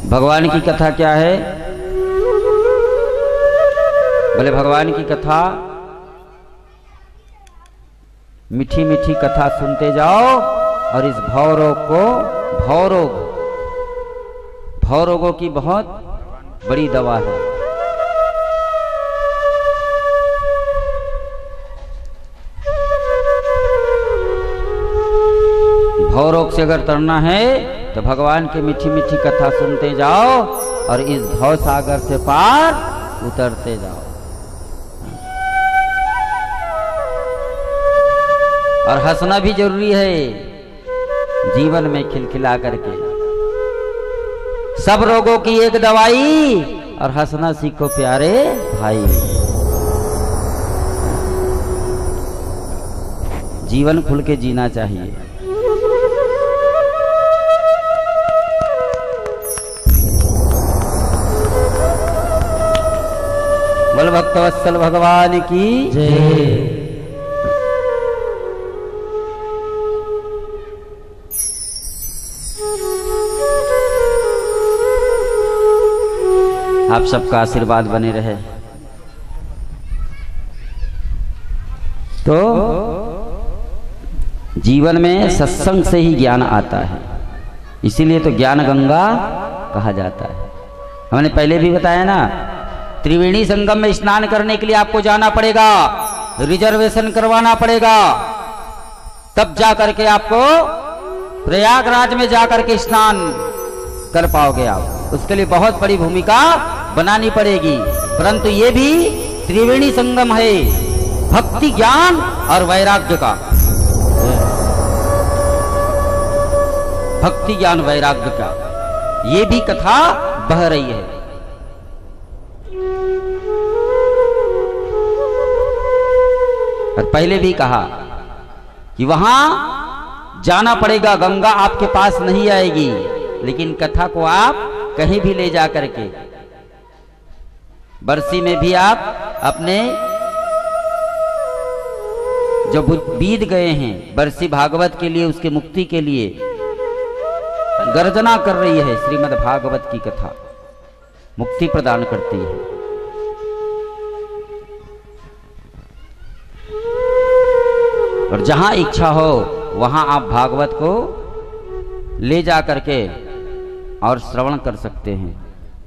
भगवान की कथा क्या है? बोले भगवान की कथा मीठी मीठी कथा सुनते जाओ और इस भव रोगों की बहुत बड़ी दवा है। भव रोग से अगर तरना है तो भगवान की मीठी मीठी कथा सुनते जाओ और इस भव सागर से पार उतरते जाओ। और हंसना भी जरूरी है जीवन में, खिलखिला करके। सब रोगों की एक दवाई, और हंसना सीखो प्यारे भाई। जीवन खुल के जीना चाहिए। बोल भक्तवत्सल भगवान की जय। आप सबका आशीर्वाद बने रहे। तो जीवन में सत्संग से ही ज्ञान आता है, इसीलिए तो ज्ञान गंगा कहा जाता है। हमने पहले भी बताया ना, त्रिवेणी संगम में स्नान करने के लिए आपको जाना पड़ेगा, रिजर्वेशन करवाना पड़ेगा, तब जा करके आपको प्रयागराज में जाकर के स्नान कर पाओगे आप। उसके लिए बहुत बड़ी भूमिका बनानी पड़ेगी। परंतु ये भी त्रिवेणी संगम है भक्ति, ज्ञान और वैराग्य का। भक्ति, ज्ञान, वैराग्य का ये भी कथा बह रही है। और पहले भी कहा कि वहां जाना पड़ेगा, गंगा आपके पास नहीं आएगी, लेकिन कथा को आप कहीं भी ले जा करके, बरसी में भी आप अपने जो बीत गए हैं बरसी भागवत के लिए, उसके मुक्ति के लिए गर्जना कर रही है। श्रीमद् भागवत की कथा मुक्ति प्रदान करती है। और जहां इच्छा हो वहां आप भागवत को ले जा करके और श्रवण कर सकते हैं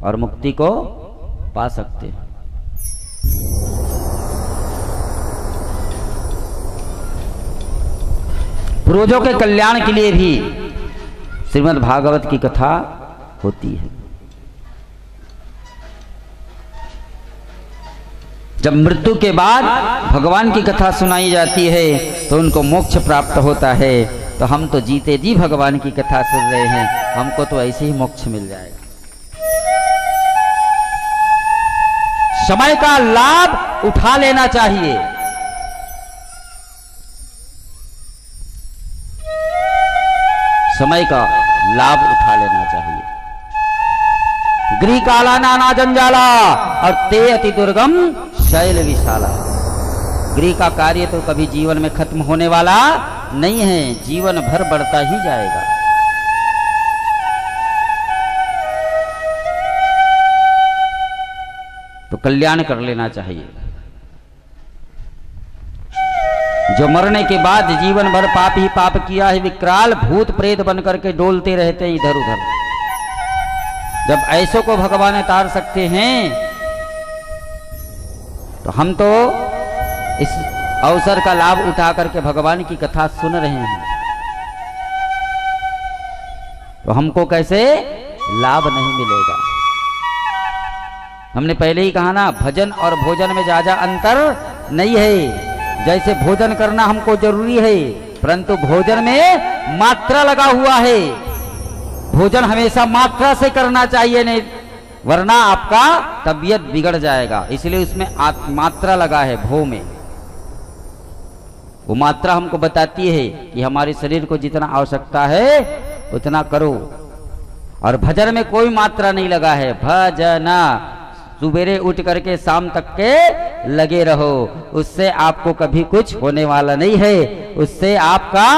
और मुक्ति को पा सकते हैं। पूर्वजों के कल्याण के लिए भी श्रीमद् भागवत की कथा होती है। जब मृत्यु के बाद भगवान की कथा सुनाई जाती है तो उनको मोक्ष प्राप्त होता है। तो हम तो जीते जी भगवान की कथा सुन रहे हैं, हमको तो ऐसे ही मोक्ष मिल जाएगा। समय का लाभ उठा लेना चाहिए। समय का लाभ उठा लेना चाहिए। गृह काला नाना जंजाला और ते अति दुर्गम शैल विशाला। गृह का कार्य तो कभी जीवन में खत्म होने वाला नहीं है, जीवन भर बढ़ता ही जाएगा। तो कल्याण कर लेना चाहिए। जो मरने के बाद जीवन भर पाप ही पाप किया है, विकराल भूत प्रेत बनकर के डोलते रहते हैं इधर उधर। जब ऐसों को भगवान तार सकते हैं तो हम तो इस अवसर का लाभ उठा करके भगवान की कथा सुन रहे हैं, तो हमको कैसे लाभ नहीं मिलेगा। हमने पहले ही कहा ना, भजन और भोजन में ज्यादा अंतर नहीं है। जैसे भोजन करना हमको जरूरी है, परंतु भोजन में मात्रा लगा हुआ है। भोजन हमेशा मात्रा से करना चाहिए, नहीं वरना आपका तबीयत बिगड़ जाएगा। इसलिए उसमें मात्रा लगा है भो में। वो मात्रा हमको बताती है कि हमारे शरीर को जितना आवश्यकता है उतना करो। और भजन में कोई मात्रा नहीं लगा है। भजना सुबेरे उठ करके शाम तक के लगे रहो, उससे आपको कभी कुछ होने वाला नहीं है, उससे आपका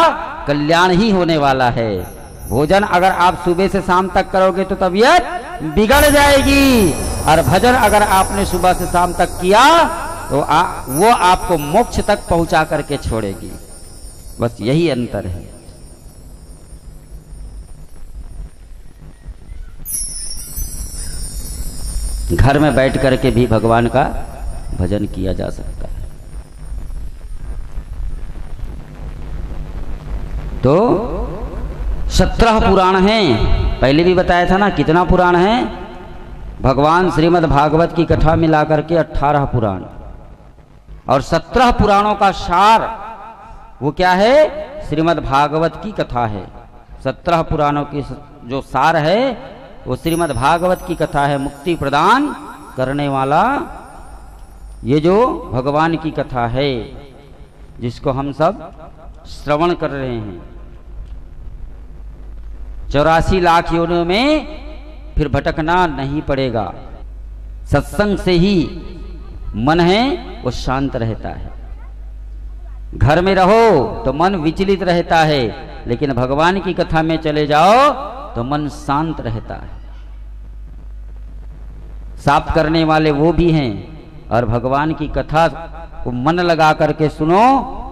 कल्याण ही होने वाला है। भोजन अगर आप सुबह से शाम तक करोगे तो तबीयत बिगड़ जाएगी। और भजन अगर आपने सुबह से शाम तक किया तो वो आपको मोक्ष तक पहुंचा करके छोड़ेगी। बस यही अंतर है। घर में बैठ करके भी भगवान का भजन किया जा सकता है। तो 17 पुराण हैं। पहले भी बताया था ना कितना पुराण है। भगवान श्रीमद् भागवत की कथा मिलाकर के 18 पुराण और 17 पुराणों का सार वो क्या है? श्रीमद् भागवत की कथा है। 17 पुराणों की जो सार है वो श्रीमद् भागवत की कथा है। मुक्ति प्रदान करने वाला ये जो भगवान की कथा है जिसको हम सब श्रवण कर रहे हैं। 84 लाख योनियों में फिर भटकना नहीं पड़ेगा। सत्संग से ही मन है वो शांत रहता है। घर में रहो तो मन विचलित रहता है, लेकिन भगवान की कथा में चले जाओ तो मन शांत रहता है। साफ करने वाले वो भी हैं। और भगवान की कथा को मन लगा करके सुनो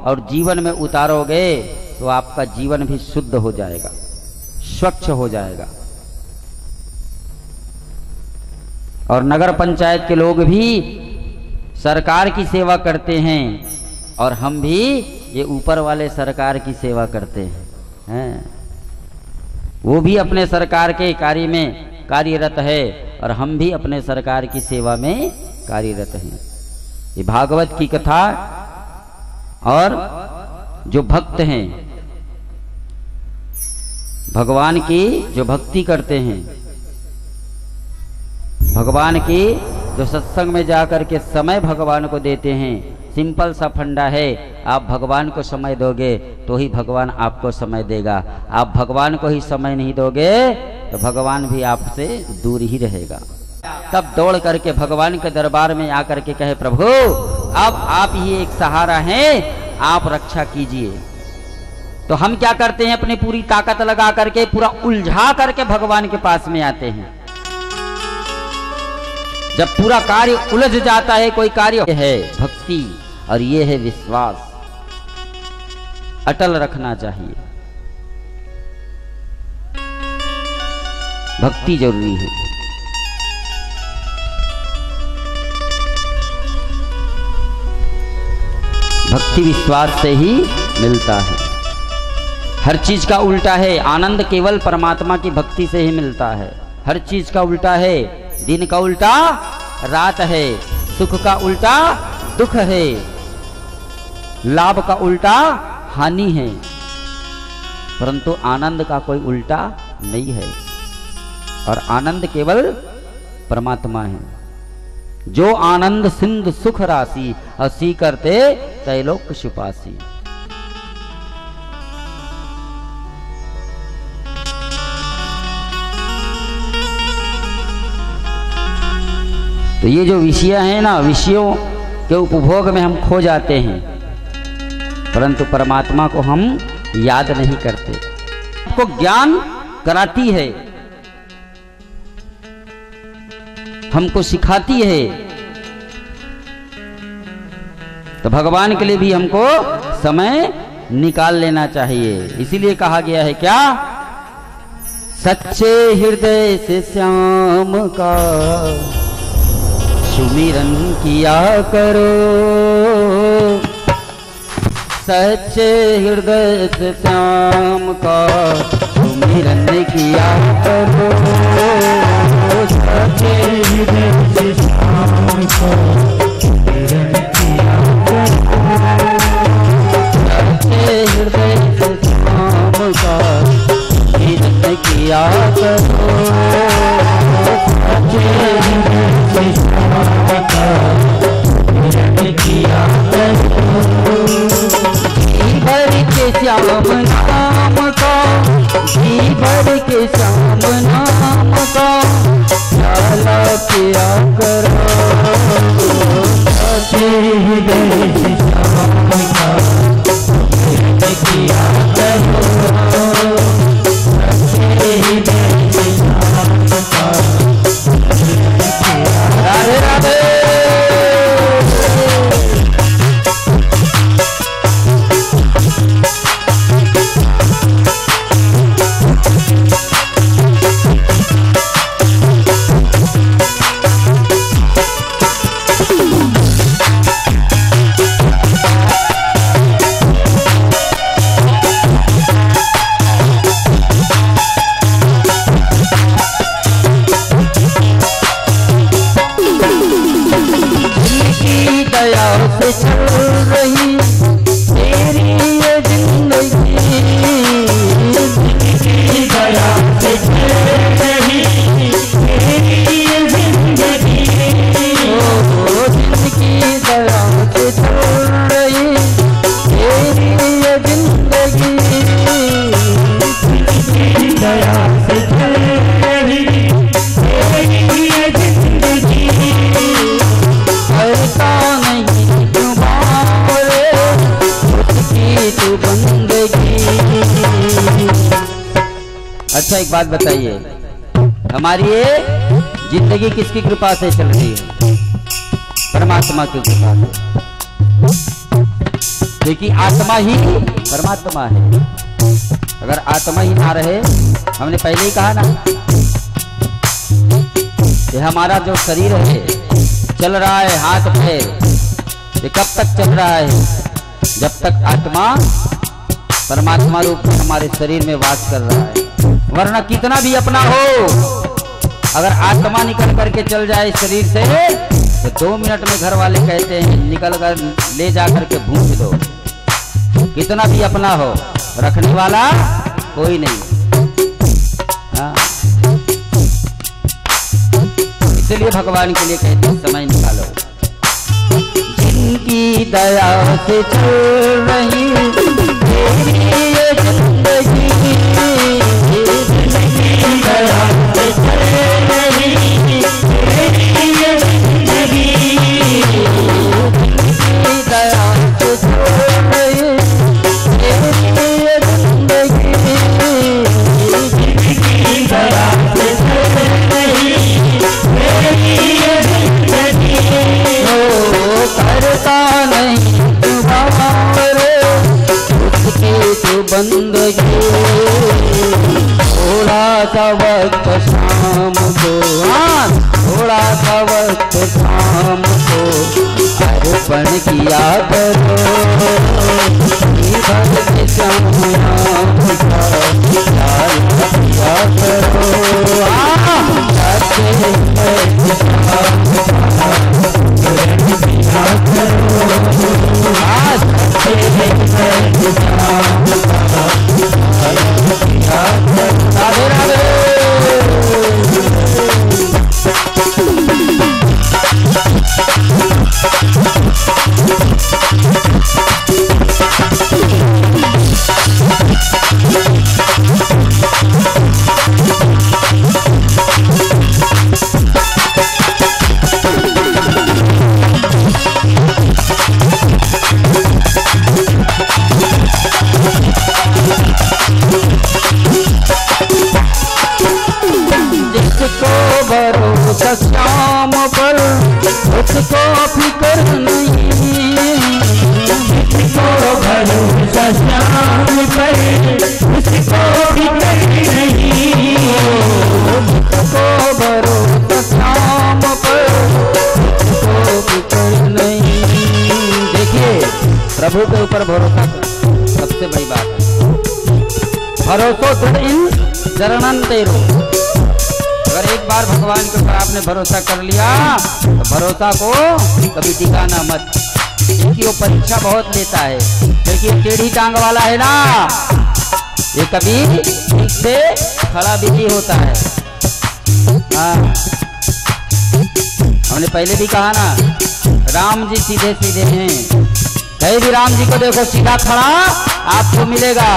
और जीवन में उतारोगे तो आपका जीवन भी शुद्ध हो जाएगा, स्वच्छ हो जाएगा। और नगर पंचायत के लोग भी सरकार की सेवा करते हैं और हम भी ये ऊपर वाले सरकार की सेवा करते हैं। वो भी अपने सरकार के कार्य में कार्यरत है और हम भी अपने सरकार की सेवा में कार्यरत हैं। ये भागवत की कथा और जो भक्त हैं भगवान की जो भक्ति करते हैं, भगवान की जो सत्संग में जाकर के समय भगवान को देते हैं, सिंपल सा फंडा है। आप भगवान को समय दोगे तो ही भगवान आपको समय देगा। आप भगवान को ही समय नहीं दोगे तो भगवान भी आपसे दूर ही रहेगा। तब दौड़ करके भगवान के दरबार में आकर के कहे, प्रभु अब आप ही एक सहारा हैं, आप रक्षा कीजिए। तो हम क्या करते हैं? अपनी पूरी ताकत लगा करके पूरा उलझा करके भगवान के पास में आते हैं। जब पूरा कार्य उलझ जाता है, कोई कार्य है भक्ति और ये है विश्वास, अटल रखना चाहिए। भक्ति जरूरी है। भक्ति विश्वास से ही मिलता है। हर चीज का उल्टा है। आनंद केवल परमात्मा की भक्ति से ही मिलता है। हर चीज का उल्टा है। दिन का उल्टा रात है, सुख का उल्टा दुख है, लाभ का उल्टा हानि है, परंतु आनंद का कोई उल्टा नहीं है। और आनंद केवल परमात्मा है। जो आनंद सिंधु सुख राशि, हसी करते त्रैलोक सुपासी। तो ये जो विषय है ना, विषयों के उपभोग में हम खो जाते हैं, परंतु परमात्मा को हम याद नहीं करते। आपको ज्ञान कराती है, हमको सिखाती है। तो भगवान के लिए भी हमको समय निकाल लेना चाहिए। इसीलिए कहा गया है क्या? सच्चे हृदय से श्याम का सुमिरन किया करो, सच्चे हृदय से श्याम का सुमिरन किया करो, सच्चे हृदय से श्याम का सुमिरन किया करो, सच्चे हृदय से श्याम का सुमिरन किया करो, सच्चे हृदय से श्याम का सुमिरन किया करो। जी भर के श्याम नाम का, जी भर के श्याम नाम का प्याला पिया करो, सच्चे हृदय से श्याम का सुमिरन किया करो, सच्चे हृदय से श्याम का से चल रही तेरी ये जिंदगी, दया से चल रही तेरी ये जिंदगी, ओ जिंदगी दया से चल रही तेरी ये जिंदगी, दया से चल रही तेरी ये जिंदगी, करता नहीं तुम्हारे उसकी तू बंदगी। अच्छा एक बात बताइए, हमारी ये जिंदगी किसकी कृपा से चल रही है? परमात्मा की कृपा से, क्योंकि आत्मा ही परमात्मा है। अगर आत्मा ही ना रहे, हमने पहले ही कहा ना, ये हमारा जो शरीर है चल रहा है, हाथ पैर, ये कब तक चल रहा है? जब तक आत्मा परमात्मा रूप में हमारे शरीर में वास कर रहा है। वरना कितना भी अपना हो, अगर आत्मा निकल करके चल जाए शरीर से, तो 2 मिनट में घर वाले कहते हैं निकल कर ले जा करके भूंज दो। कितना भी अपना हो, रखने वाला कोई नहीं। हाँ, इसलिए भगवान के लिए कहते हैं समय निकालो। जिनकी दया से चल रही तेरी ये जिंदगी, दया से चल रही तेरी ये जिंदगी, दया से चल रही तेरी ये जिंदगी, दया से चल रही तेरी ये जिंदगी, ओ करता नहीं तुम्हारे उसकी तू बंदगी। थोड़ा सा वक्त शाम को, हाँ थोड़ा सा वक्त शाम को अर्पण किया करो, भर के श्याम किया करो। राधे राधे। जिसको भरोसा शाम पर उसको फिक्र नहीं, जिसको भरोसा शाम पर उसको फिक्र नहीं, जिसको भरोसा शाम पर उसको फिक्र नहीं। देखिए प्रभु के ऊपर भरोसा सबसे बड़ी बात है। भरोसो दृढ़ इन चरणन तेरो, अगर एक बार भगवान के ऊपर आपने भरोसा कर लिया तो भरोसा को कभी टिकाना मत, क्योंकि वो परीक्षा बहुत लेता है। क्योंकि टेढ़ी टांग वाला है ना, ये कभी ठीक से खड़ा भी नहीं होता है। हाँ, हमने पहले भी कहा ना, राम जी सीधे सीधे हैं। कहीं भी राम जी को देखो सीधा खड़ा आपको मिलेगा,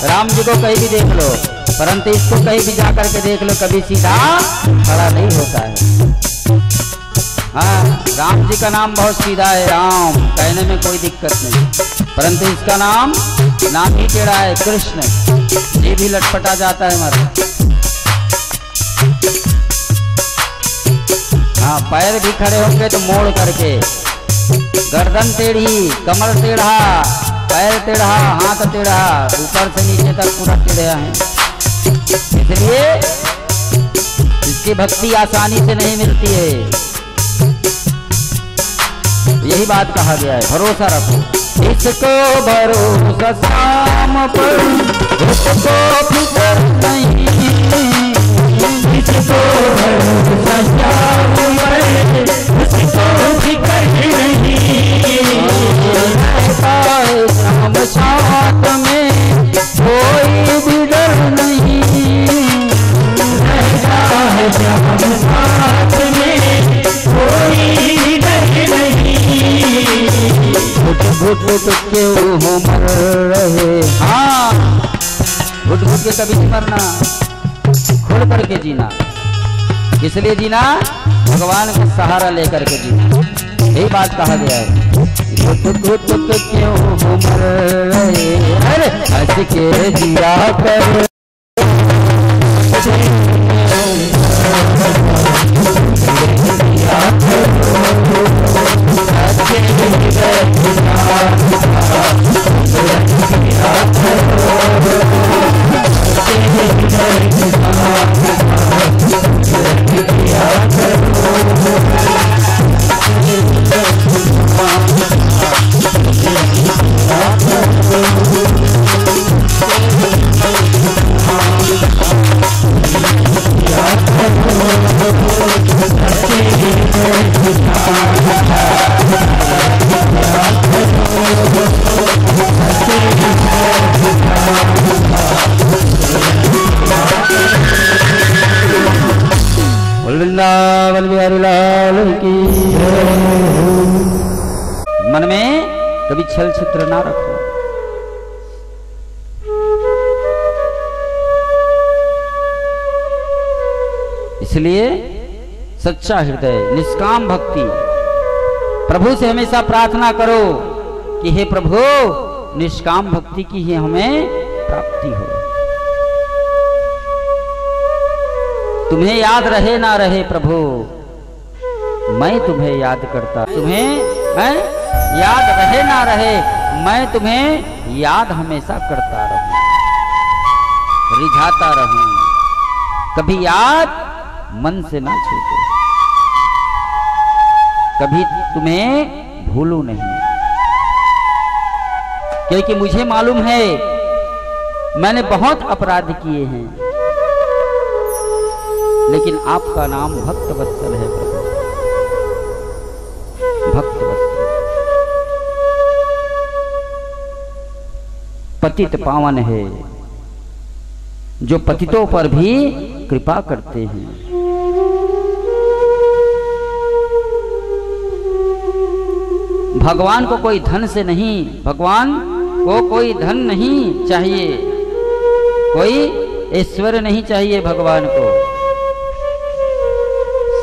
राम जी को कहीं भी देख लो, परंतु इसको कहीं भी जा करके देख लो कभी सीधा खड़ा नहीं होता है। हाँ, राम जी का नाम बहुत सीधा है, राम कहने में कोई दिक्कत नहीं, परंतु इसका नाम ही टेढ़ा है, कृष्ण। ये भी लटपटा जाता है हमारा। हाँ, पैर भी खड़े होंगे तो मोड़ करके, गर्दन टेढ़ी, कमर टेढ़ा, पैर टेढ़ा, हाथ टेढ़ा, ऊपर से नीचे तक पूरा टेढ़ा है। इसलिए इसकी भक्ति आसानी से नहीं मिलती है। यही बात कहा गया है, भरोसा रखो। इसको भरोसा शाम पर उसको फिक्र नहीं, इसको भरोसा शाम पर उसको फिक्र नहीं, कभी नहीं मरना, खुल करके जीना। इसलिए जीना भगवान का सहारा लेकर के जीना, यही बात कहा गया है। घुट घुट क्यों मर रहे, अरे हंस के जिया कर। वृंदावन बिहारी लाल की। मन में कभी छल छिद्र ना रखो। इसलिए सच्चा हृदय, निष्काम भक्ति, प्रभु से हमेशा प्रार्थना करो कि हे प्रभु निष्काम भक्ति की ही हमें प्राप्ति हो। तुम्हें याद रहे ना रहे प्रभु, मैं तुम्हें याद करता, तुम्हें याद रहे ना रहे, मैं तुम्हें याद हमेशा करता रहूं, रिझाता रहूं, कभी याद मन से ना छूटे, कभी तुम्हें भूलूं नहीं। क्योंकि मुझे मालूम है मैंने बहुत अपराध किए हैं, लेकिन आपका नाम भक्त वत्सल है प्रभु, भक्त वत्सल, पतित पावन है, जो पतितों पर भी कृपा करते हैं। भगवान को कोई धन से नहीं, भगवान को कोई धन नहीं चाहिए, कोई ऐश्वर्य नहीं चाहिए भगवान को,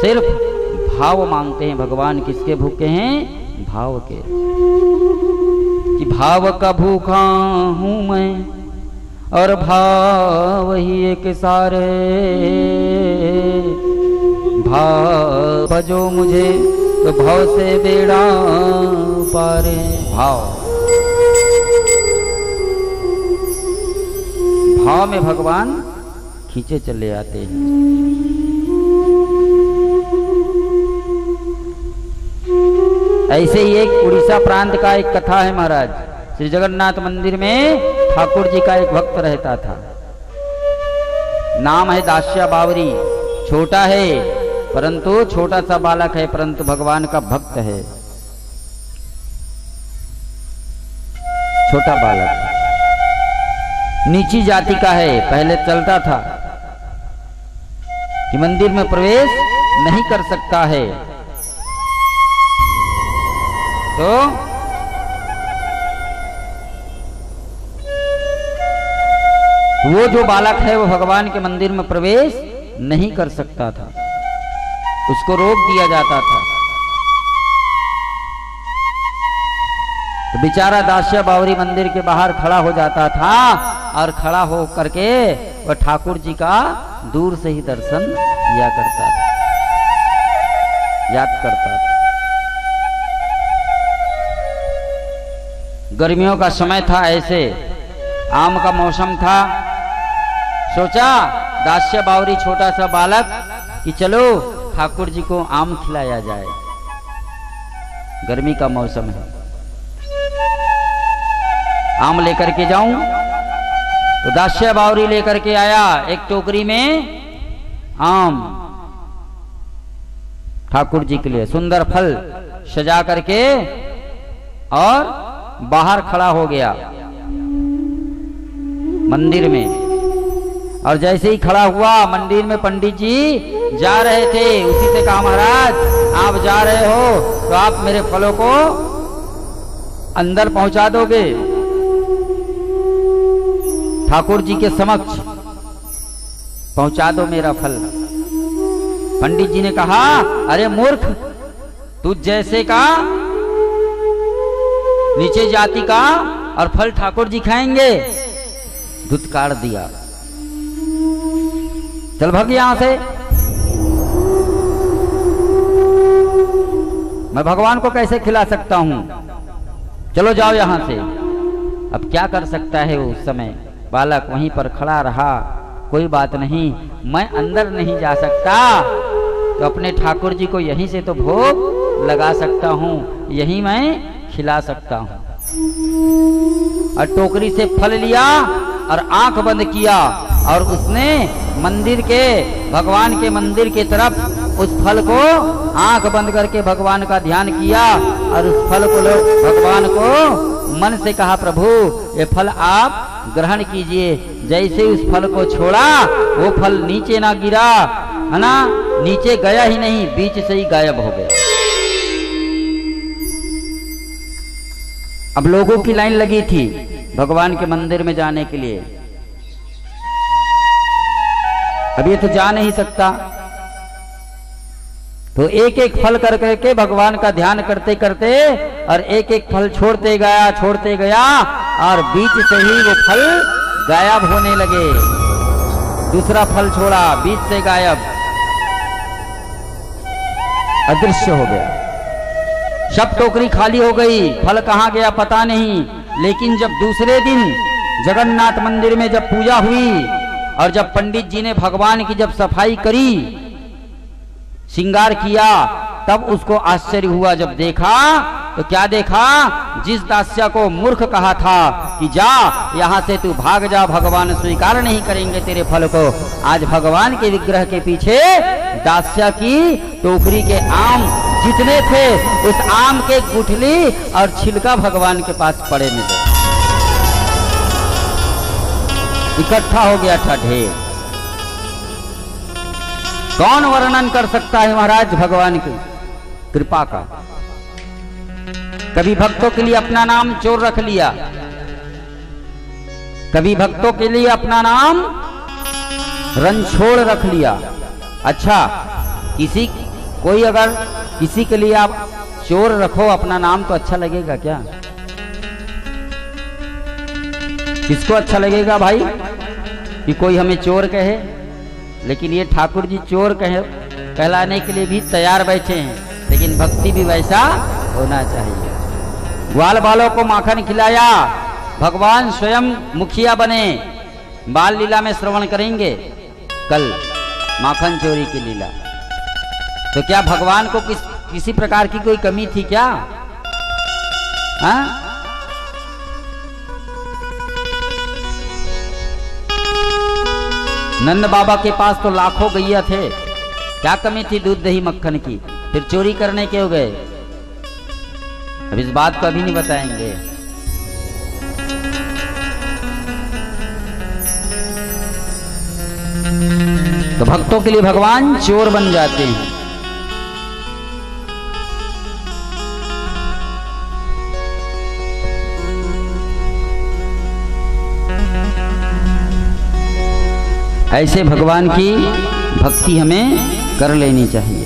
सिर्फ भाव मांगते हैं भगवान। किसके भूखे हैं? भाव के। कि भाव का भूखा हूं मैं और भाव ही एक सारे, भाव भजो मुझे तो भाव से बेड़ा पारे। भाव में भगवान खींचे चले आते हैं। ऐसे ही एक उड़ीसा प्रांत का एक कथा है महाराज। श्री जगन्नाथ मंदिर में ठाकुर जी का एक भक्त रहता था, नाम है दास्या बावरी। छोटा है, परंतु छोटा सा बालक है, परंतु भगवान का भक्त है। छोटा बालक नीची जाति का है। पहले चलता था कि मंदिर में प्रवेश नहीं कर सकता है, तो वो जो बालक है वो भगवान के मंदिर में प्रवेश नहीं कर सकता था, उसको रोक दिया जाता था। तो बेचारा दास्या बावरी मंदिर के बाहर खड़ा हो जाता था और खड़ा हो करके वह ठाकुर जी का दूर से ही दर्शन किया करता था, याद करता था। गर्मियों का समय था, ऐसे आम का मौसम था। सोचा दास्या बावरी छोटा सा बालक कि चलो ठाकुर जी को आम खिलाया जाए, गर्मी का मौसम है, आम लेकर के जाऊं। तो दास्या बावरी लेकर के आया एक टोकरी में आम, ठाकुर जी के लिए सुंदर फल सजा करके, और बाहर खड़ा हो गया मंदिर में। और जैसे ही खड़ा हुआ, मंदिर में पंडित जी जा रहे थे, उसी से कहा महाराज आप जा रहे हो तो आप मेरे फलों को अंदर पहुंचा दोगे। ठाकुर जी के समक्ष पहुंचा दो मेरा फल। पंडित जी ने कहा, अरे मूर्ख, तू जैसे का नीचे जाति का और फल ठाकुर जी खाएंगे। धुतकार दिया, चल भाग यहां से, मैं भगवान को कैसे खिला सकता हूं, चलो जाओ यहां से। अब क्या कर सकता है उस समय बालक वहीं पर खड़ा रहा, कोई बात नहीं, मैं अंदर नहीं जा सकता तो अपने ठाकुर जी को यहीं से तो भोग लगा सकता हूं, यहीं मैं खिला सकता हूं। और टोकरी से फल लिया और आंख बंद किया और उसने मंदिर के, भगवान के मंदिर की तरफ उस फल को आंख बंद करके भगवान का ध्यान किया और उस फल को भगवान को मन से कहा, प्रभु ये फल आप ग्रहण कीजिए। जैसे उस फल को छोड़ा वो फल नीचे ना गिरा, है ना, नीचे गया ही नहीं, बीच से ही गायब हो गया। अब लोगों की लाइन लगी थी भगवान के मंदिर में जाने के लिए। अब ये तो जा नहीं सकता, तो एक एक फल कर करके भगवान का ध्यान करते करते और एक एक फल छोड़ते गया और बीच से ही वो फल गायब होने लगे। दूसरा फल छोड़ा, बीच से गायब, अदृश्य हो गया। सब टोकरी खाली हो गई, फल कहाँ गया पता नहीं। लेकिन जब दूसरे दिन जगन्नाथ मंदिर में जब पूजा हुई और जब पंडित जी ने भगवान की जब सफाई करी, श्रृंगार किया, तब उसको आश्चर्य हुआ। जब देखा तो क्या देखा, जिस दास्या को मूर्ख कहा था कि जा यहां से तू भाग जा, भगवान स्वीकार नहीं करेंगे तेरे फल को, आज भगवान के विग्रह के पीछे दास्या की टोकरी के आम जितने थे उस आम के गुठली और छिलका भगवान के पास पड़े मिले, इकट्ठा हो गया था ढेर। कौन वर्णन कर सकता है महाराज भगवान की कृपा का। कभी भक्तों के लिए अपना नाम चोर रख लिया, कभी भक्तों के लिए अपना नाम रनछोड़ रख लिया। अच्छा, कोई अगर किसी के लिए आप चोर रखो अपना नाम तो अच्छा लगेगा क्या? किसको अच्छा लगेगा भाई कि कोई हमें चोर कहे? लेकिन ये ठाकुर जी चोर कहलाने के लिए भी तैयार बैठे हैं, लेकिन भक्ति भी वैसा होना चाहिए। ग्वाल बालों को माखन खिलाया, भगवान स्वयं मुखिया बने। बाल लीला में श्रवण करेंगे कल माखन चोरी की लीला। तो क्या भगवान को किसी प्रकार की कोई कमी थी क्या? हाँ? नंद बाबा के पास तो लाखों गैया थे, क्या कमी थी दूध दही मक्खन की, फिर चोरी करने क्यों गए? अब इस बात को अभी नहीं बताएंगे। तो भक्तों के लिए भगवान चोर बन जाते हैं। ऐसे भगवान की भक्ति हमें कर लेनी चाहिए।